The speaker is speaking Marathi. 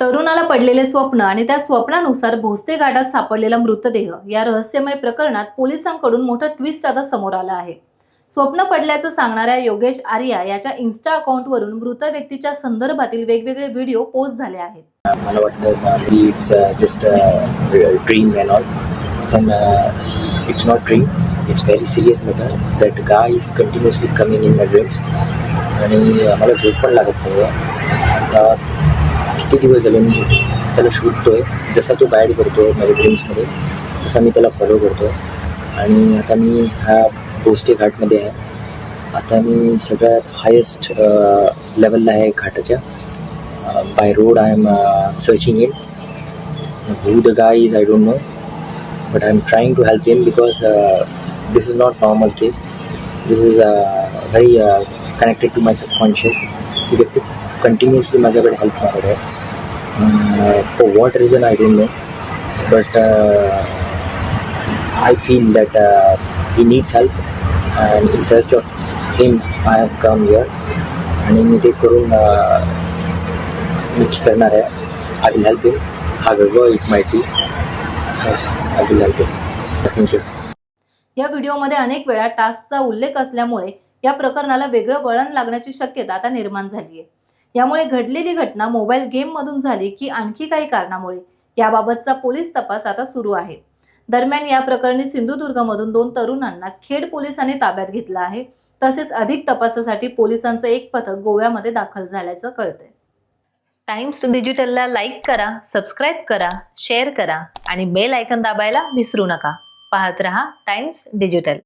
तरुणाला पडलेले स्वप्न आणि त्या स्वप्नानुसार भोसते घाटात सापडलेला मृतदेह या रहस्यमय प्रकरणात पोलिसांकडून मोठा ट्विस्ट आता समोर आला आहे। स्वप्न पडल्याचं सांगणाऱ्या योगेश आर्या याच्या इन्स्टा अकाउंटवरून मृत व्यक्तीच्या संदर्भातील वेगवेगळे व्हिडिओ पोस्ट झाले आहेत। मला वाटतं it's just dream and all, पण it's not dream, it's very serious matter that guy is continuously coming in my dreams आणि मला झोप पण लागत नाही आता किती दिवस झाले मी त्याला शोधतोय। जसा तो गाईड करतो माझ्या ड्रीम्समध्ये तसा मी त्याला फॉलो करतो आणि आता मी ह्या भोसते घाटमध्ये आहे। आता मी सगळ्यात हायेस्ट लेवलला आहे घाटाच्या। By road I am searching it who the guy is, I don't know, but I'm trying to help him because this is not normal case. This is very connected to my subconscious. ती व्यक्ती कंटिन्युअसली माझ्याकडे हेल्प मागत आहे। For what reason I don't know, but I feel that he needs help and in search of him I have come here आणि मी ते करून नक्की करणार आहे। I will help him however it might be. I will help him. Thank you. या व्हिडिओमध्ये अनेक वेळा टास्कचा उल्लेख असल्यामुळे या प्रकरणाला वेगळं वळण लागण्याची शक्यता आता निर्माण झाली आहे। यामुळे घडलेली घटना मोबाईल गेम मधून झाली की आणखी काही कारणामुळे याबाबतचा पोलीस तपास आता सुरू आहे। दरम्यान या प्रकरणी सिंधुदुर्गमधून 2 तरुणांना खेड पोलिसांनी ताब्यात घेतलं आहे। तसेच अधिक तपासासाठी पोलिसांचं एक पथक गोव्यामध्ये दाखल झाल्याचं कळतंय। टाइम्स डिजिटलला लाईक करा, सबस्क्राईब करा, शेअर करा आणि बेल आयकॉन दाबायला विसरू नका। पाहत रहा टाइम्स डिजिटल।